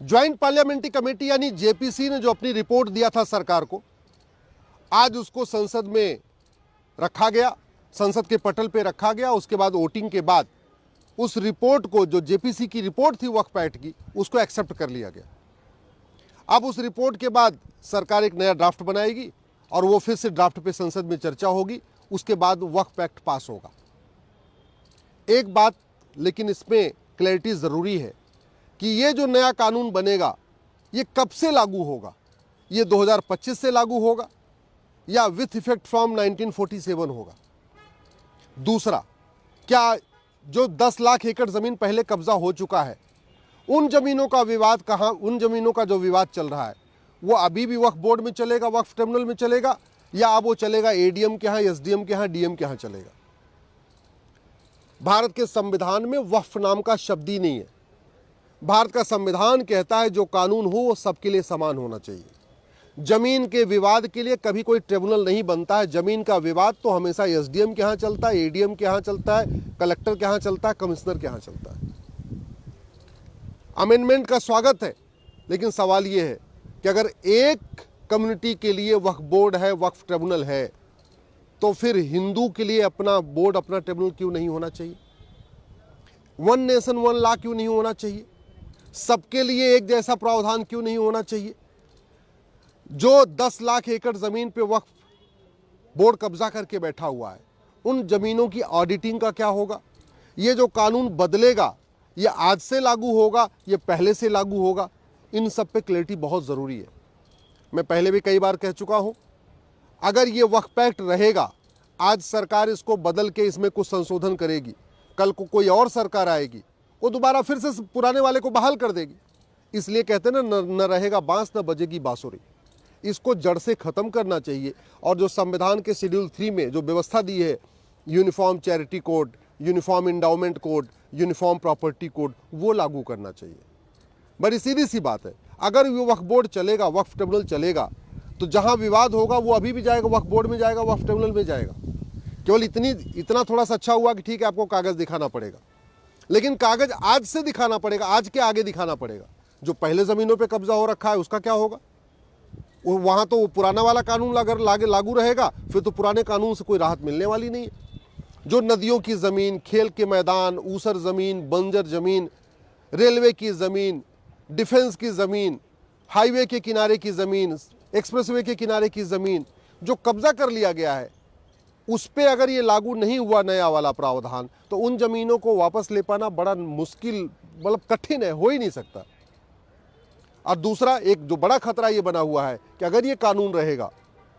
Joint parliamentary committee यानी JPC ने जो अपनी रिपोर्ट दिया था सरकार को, आज उसको संसद में रखा गया, संसद के पटल पे रखा गया। उसके बाद वोटिंग के बाद उस रिपोर्ट को, जो जेपीसी की रिपोर्ट थी वक्फ एक्ट की, उसको एक्सेप्ट कर लिया गया। अब उस रिपोर्ट के बाद सरकार एक नया ड्राफ्ट बनाएगी और वो फिर से ड्राफ्ट पे संसद में चर्चा होगी। उसके बाद वक्फ एक्ट पास होगा। एक बात लेकिन इसमें क्लैरिटी ज़रूरी है कि ये जो नया कानून बनेगा ये कब से लागू होगा। ये 2025 से लागू होगा या विथ इफेक्ट फ्रॉम 1947 होगा। दूसरा, क्या जो 10 लाख एकड़ ज़मीन पहले कब्जा हो चुका है, उन ज़मीनों का विवाद कहाँ, उन ज़मीनों का जो विवाद चल रहा है वो अभी भी वक्फ बोर्ड में चलेगा, वक्फ ट्रिब्यूनल में चलेगा, या अब वो चलेगा एडीएम के यहाँ, एसडीएम के यहाँ, डीएम के यहाँ चलेगा। भारत के संविधान में वक्फ नाम का शब्द ही नहीं है। भारत का संविधान कहता है जो कानून हो वो सबके लिए समान होना चाहिए। जमीन के विवाद के लिए कभी कोई ट्रिब्यूनल नहीं बनता है। जमीन का विवाद तो हमेशा एसडीएम के यहाँ चलता है, एडीएम के यहाँ चलता है, कलेक्टर के यहाँ चलता है, कमिश्नर के यहाँ चलता है। अमेंडमेंट का स्वागत है, लेकिन सवाल ये है कि अगर एक कम्युनिटी के लिए वक्फ बोर्ड है, वक्फ ट्रिब्यूनल है, तो फिर हिंदू के लिए अपना बोर्ड, अपना ट्रिब्यूनल क्यों नहीं होना चाहिए? वन नेशन वन लॉ क्यों नहीं होना चाहिए? सबके लिए एक जैसा प्रावधान क्यों नहीं होना चाहिए? जो 10 लाख एकड़ जमीन पे वक्फ बोर्ड कब्जा करके बैठा हुआ है, उन जमीनों की ऑडिटिंग का क्या होगा? ये जो कानून बदलेगा, ये आज से लागू होगा, ये पहले से लागू होगा? इन सब पे क्लैरिटी बहुत ज़रूरी है। मैं पहले भी कई बार कह चुका हूँ, अगर ये वक्फ एक्ट रहेगा, आज सरकार इसको बदल के इसमें कुछ संशोधन करेगी, कल को कोई और सरकार आएगी, वो दोबारा फिर से पुराने वाले को बहाल कर देगी। इसलिए कहते हैं ना, न रहेगा बांस न बजेगी बांसुरी। इसको जड़ से ख़त्म करना चाहिए। और जो संविधान के शेड्यूल 3 में जो व्यवस्था दी है, uniform charity code, uniform endowment code, uniform property code, वो लागू करना चाहिए। बड़ी सीधी सी बात है, अगर वो वक्फ बोर्ड चलेगा, वक्फ ट्रिब्यूनल चलेगा, तो जहाँ विवाद होगा वो अभी भी जाएगा, वक्फ बोर्ड में जाएगा, वक्फ ट्रिब्यूनल में जाएगा। केवल इतना थोड़ा सा अच्छा हुआ कि ठीक है, आपको कागज़ दिखाना पड़ेगा, लेकिन कागज़ आज से दिखाना पड़ेगा, आज के आगे दिखाना पड़ेगा। जो पहले ज़मीनों पे कब्जा हो रखा है उसका क्या होगा? वहाँ तो वो पुराना वाला कानून अगर लागू रहेगा, फिर तो पुराने कानून से कोई राहत मिलने वाली नहीं है। जो नदियों की ज़मीन, खेल के मैदान, ऊसर ज़मीन, बंजर ज़मीन, रेलवे की ज़मीन, डिफेंस की ज़मीन, हाईवे के किनारे की ज़मीन, एक्सप्रेसवे के किनारे की ज़मीन, जो कब्जा कर लिया गया है, उस पर अगर ये लागू नहीं हुआ नया वाला प्रावधान, तो उन ज़मीनों को वापस ले पाना बड़ा मुश्किल, मतलब कठिन है, हो ही नहीं सकता। और दूसरा, एक जो बड़ा खतरा ये बना हुआ है कि अगर ये कानून रहेगा,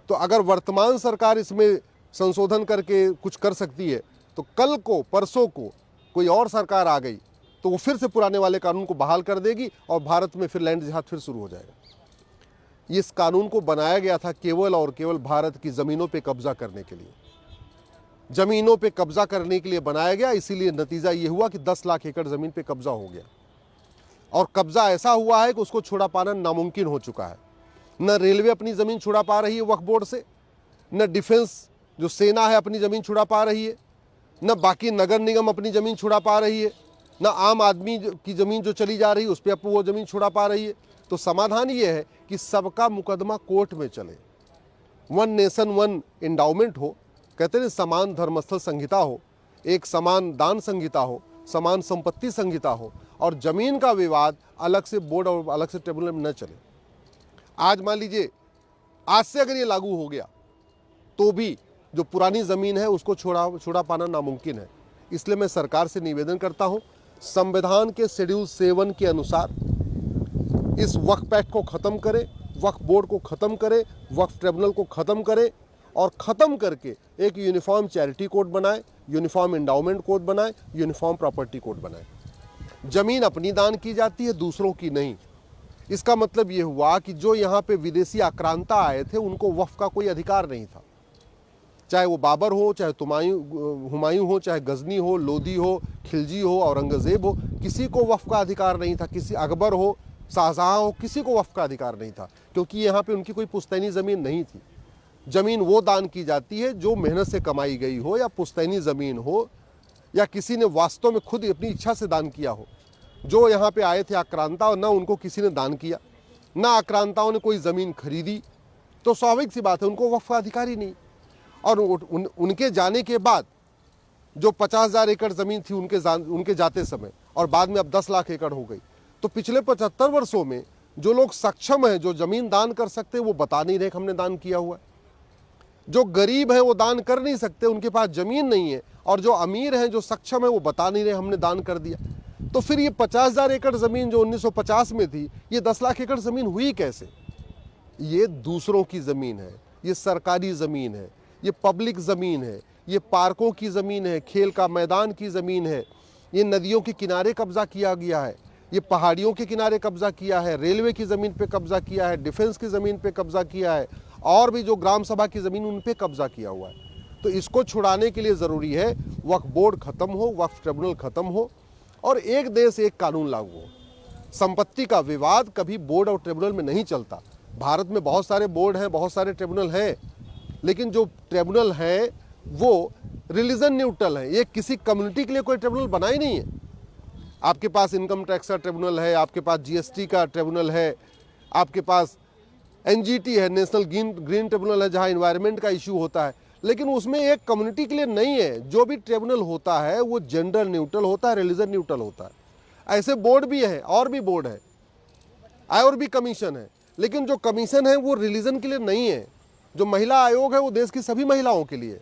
तो अगर वर्तमान सरकार इसमें संशोधन करके कुछ कर सकती है, तो कल को, परसों को कोई और सरकार आ गई तो वो फिर से पुराने वाले कानून को बहाल कर देगी और भारत में फिर लैंड जिहाद फिर शुरू हो जाएगा। इस कानून को बनाया गया था केवल और केवल भारत की ज़मीनों पे कब्जा करने के लिए, ज़मीनों पे कब्जा करने के लिए बनाया गया। इसीलिए नतीजा ये हुआ कि 10 लाख एकड़ ज़मीन पे कब्जा हो गया, और कब्जा ऐसा हुआ है कि उसको छुड़ा पाना नामुमकिन हो चुका है। न रेलवे अपनी ज़मीन छुड़ा पा रही है वक्फ बोर्ड से, न डिफेंस जो सेना है अपनी ज़मीन छुड़ा पा रही है, न बाकी नगर निगम अपनी ज़मीन छुड़ा पा रही है, न आम आदमी की ज़मीन जो चली जा रही है उस पर वो ज़मीन छुड़ा पा रही है। तो समाधान ये है कि सबका मुकदमा कोर्ट में चले, वन नेशन वन इंडाउमेंट हो, कहते हैं समान धर्मस्थल संहिता हो, एक समान दान संहिता हो, समान संपत्ति संहिता हो, और ज़मीन का विवाद अलग से बोर्ड और अलग से ट्रिब्यूनल में न चले। आज मान लीजिए, आज से अगर ये लागू हो गया तो भी जो पुरानी ज़मीन है उसको छुड़ा पाना नामुमकिन है। इसलिए मैं सरकार से निवेदन करता हूँ, संविधान के शेड्यूल 7 के अनुसार इस वक्फ एक्ट को ख़त्म करे, वक्फ बोर्ड को ख़त्म करे, वक्फ ट्रिब्यूनल को ख़त्म करे, और ख़त्म करके एक यूनिफॉर्म चैरिटी कोड बनाए, यूनिफॉर्म इंडाउमेंट कोड बनाए, यूनिफॉर्म प्रॉपर्टी कोड बनाए। ज़मीन अपनी दान की जाती है, दूसरों की नहीं। इसका मतलब ये हुआ कि जो यहाँ पे विदेशी आक्रांता आए थे उनको वक्फ का कोई अधिकार नहीं था। चाहे वो बाबर हो, चाहे हुमायूं हो, चाहे गजनी हो, लोदी हो, खिलजी हो, औरंगज़ेब हो, किसी को वक्फ का अधिकार नहीं था। किसी अकबर हो, शाहजहाँ हो, किसी को वक्फ का अधिकार नहीं था, क्योंकि यहाँ पे उनकी कोई पुश्तैनी ज़मीन नहीं थी। ज़मीन वो दान की जाती है जो मेहनत से कमाई गई हो, या पुश्तैनी ज़मीन हो, या किसी ने वास्तव में खुद अपनी इच्छा से दान किया हो। जो यहाँ पे आए थे आक्रांता, और ना उनको किसी ने दान किया, ना आक्रांताओं ने कोई ज़मीन खरीदी, तो स्वाभाविक सी बात है उनको वक्फ का अधिकार ही नहीं। और उनके जाने के बाद जो 50,000 एकड़ ज़मीन थी उनके जाते समय, और बाद में अब 10 लाख एकड़ हो गई। तो पिछले 75 वर्षों में जो लोग सक्षम हैं, जो ज़मीन दान कर सकते हैं, वो बता नहीं रहे कि हमने दान किया हुआ है। जो गरीब हैं वो दान कर नहीं सकते, उनके पास ज़मीन नहीं है, और जो अमीर हैं, जो सक्षम है, वो बता नहीं रहे हमने दान कर दिया। तो फिर ये 50,000 एकड़ ज़मीन जो 1950 में थी, ये 10 लाख एकड़ ज़मीन हुई कैसे? ये दूसरों की ज़मीन है, ये सरकारी ज़मीन है, ये पब्लिक ज़मीन है, ये पार्कों की ज़मीन है, खेल का मैदान की ज़मीन है, ये नदियों के किनारे कब्जा किया गया है, ये पहाड़ियों के किनारे कब्जा किया है, रेलवे की ज़मीन पे कब्जा किया है, डिफेंस की ज़मीन पे कब्जा किया है, और भी जो ग्राम सभा की ज़मीन उन पे कब्जा किया हुआ है। तो इसको छुड़ाने के लिए ज़रूरी है वक्फ बोर्ड ख़त्म हो, वक्फ ट्रिब्यूनल ख़त्म हो, और एक देश एक कानून लागू हो। संपत्ति का विवाद कभी बोर्ड और ट्रिब्यूनल में नहीं चलता। भारत में बहुत सारे बोर्ड हैं, बहुत सारे ट्रिब्यूनल हैं, लेकिन जो ट्रिब्यूनल हैं वो रिलीजन न्यूट्रल है। ये किसी कम्युनिटी के लिए कोई ट्रिब्यूनल बना ही नहीं है। आपके पास इनकम टैक्स का ट्रिब्यूनल है, आपके पास जीएसटी का ट्रिब्यूनल है, आपके पास एनजीटी है, नेशनल ग्रीन ट्रिब्यूनल है, जहां एनवायरनमेंट का इशू होता है, लेकिन उसमें एक कम्युनिटी के लिए नहीं है। जो भी ट्रिब्यूनल होता है वो जेंडर न्यूट्रल होता है, रिलीजन न्यूट्रल होता है। ऐसे बोर्ड भी है, और भी बोर्ड है, और भी कमीशन है, लेकिन जो कमीशन है वो रिलीजन के लिए नहीं है। जो महिला आयोग है वो देश की सभी महिलाओं के लिए,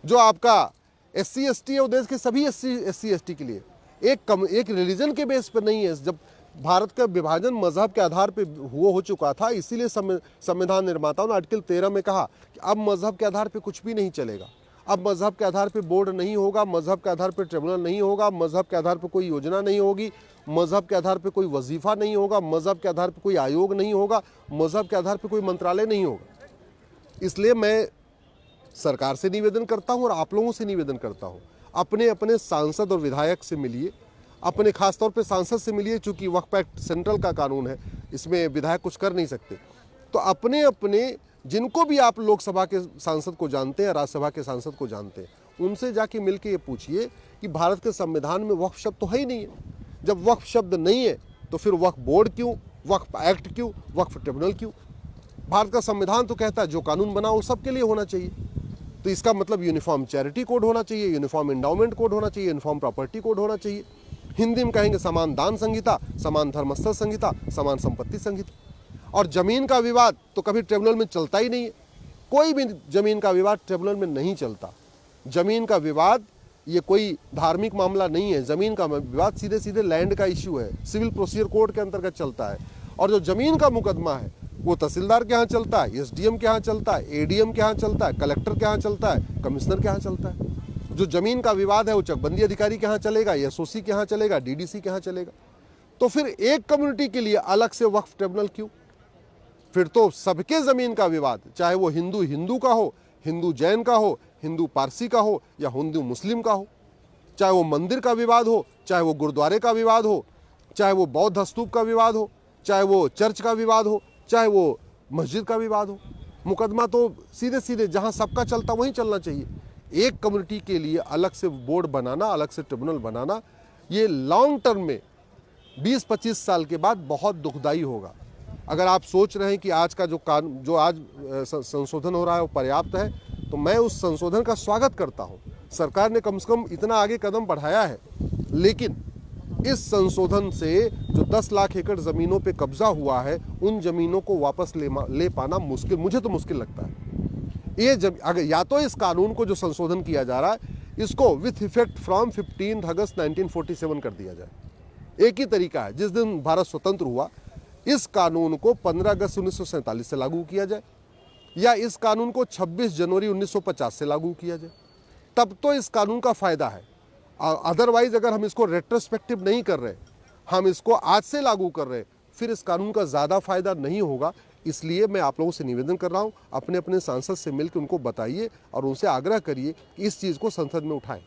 जो आपका SC ST है वो देश के सभी SC ST के लिए, एक रिलीजन के बेस पर नहीं है। जब भारत का विभाजन मजहब के आधार पर हो चुका था, इसीलिए संविधान निर्माताओं ने आर्टिकल 13 में कहा कि अब मजहब के आधार पर कुछ भी नहीं चलेगा। अब मजहब के आधार पर बोर्ड नहीं होगा, मजहब के आधार पर ट्रिब्यूनल नहीं होगा, मजहब के आधार पर कोई योजना नहीं होगी, मजहब के आधार पर कोई वजीफा नहीं होगा, मजहब के आधार पर कोई आयोग नहीं होगा, मजहब के आधार पर कोई मंत्रालय नहीं होगा। इसलिए मैं सरकार से निवेदन करता हूं और आप लोगों से निवेदन करता हूं, अपने अपने सांसद और विधायक से मिलिए, अपने खास तौर पे सांसद से मिलिए, चूंकि वक्फ एक्ट सेंट्रल का कानून है, इसमें विधायक कुछ कर नहीं सकते। तो अपने अपने जिनको भी आप लोकसभा के सांसद को जानते हैं, राज्यसभा के सांसद को जानते हैं, उनसे जाके मिल के ये पूछिए कि भारत के संविधान में वक्फ शब्द तो है ही नहीं है। जब वक्फ शब्द नहीं है तो फिर वक्फ बोर्ड क्यों, वक्फ एक्ट क्यों, वक्फ ट्रिब्यूनल क्यों? भारत का संविधान तो कहता है जो कानून बना वो सबके लिए होना चाहिए। तो इसका मतलब यूनिफॉर्म चैरिटी कोड होना चाहिए, यूनिफॉर्म एंडाउमेंट कोड होना चाहिए, यूनिफॉर्म प्रॉपर्टी कोड होना चाहिए। हिंदी में कहेंगे समान दान संहिता, समान धर्मस्थल संहिता, समान संपत्ति संहिता। और जमीन का विवाद तो कभी ट्रिब्यूनल में चलता ही नहीं है। कोई भी जमीन का विवाद ट्रिब्यूनल में नहीं चलता। जमीन का विवाद ये कोई धार्मिक मामला नहीं है। जमीन का विवाद सीधे सीधे लैंड का इश्यू है, सिविल प्रोसीजर कोड के अंतर्गत चलता है। और जो जमीन का मुकदमा है वो तहसीलदार के यहाँ चलता है, SDM के यहाँ चलता है, ADM के यहाँ चलता है, कलेक्टर के यहाँ चलता है, कमिश्नर के यहाँ चलता है। जो जमीन का विवाद है वो चकबंदी अधिकारी के यहाँ चलेगा, SOC के यहाँ चलेगा, DDC के यहाँ चलेगा। तो फिर एक कम्युनिटी के लिए अलग से वक्फ ट्रिब्यूनल क्यों? फिर तो सबके जमीन का विवाद, चाहे वो हिंदू हिंदू का हो, हिंदू जैन का हो, हिंदू पारसी का हो, या हिंदू मुस्लिम का हो, चाहे वो मंदिर का विवाद हो, चाहे वो गुरुद्वारे का विवाद हो, चाहे वो बौद्ध स्तूप का विवाद हो, चाहे वो चर्च का विवाद हो, चाहे वो मस्जिद का विवाद हो, मुकदमा तो सीधे सीधे जहां सबका चलता वहीं चलना चाहिए। एक कम्युनिटी के लिए अलग से बोर्ड बनाना, अलग से ट्रिब्यूनल बनाना, ये लॉन्ग टर्म में 20-25 साल के बाद बहुत दुखदाई होगा। अगर आप सोच रहे हैं कि आज का जो आज संशोधन हो रहा है वो पर्याप्त है, तो मैं उस संशोधन का स्वागत करता हूं। सरकार ने कम से कम इतना आगे कदम बढ़ाया है, लेकिन इस संशोधन से जो 10 लाख एकड़ जमीनों पे कब्जा हुआ है, उन जमीनों को वापस ले पाना मुश्किल, मुझे तो मुश्किल लगता है। अगर या तो इस कानून को जो संशोधन किया जा रहा है, इसको विथ इफेक्ट फ्रॉम 15 अगस्त 1947 कर दिया जाए। एक ही तरीका है, जिस दिन भारत स्वतंत्र हुआ इस कानून को 15 अगस्त 1947 से लागू किया जाए, या इस कानून को 26 जनवरी 1950 से लागू किया जाए, तब तो इस कानून का फायदा है। अदरवाइज अगर हम इसको रेट्रोस्पेक्टिव नहीं कर रहे, हम इसको आज से लागू कर रहे, फिर इस कानून का ज़्यादा फायदा नहीं होगा। इसलिए मैं आप लोगों से निवेदन कर रहा हूं, अपने अपने सांसद से मिलकर उनको बताइए और उनसे आग्रह करिए कि इस चीज़ को संसद में उठाएं।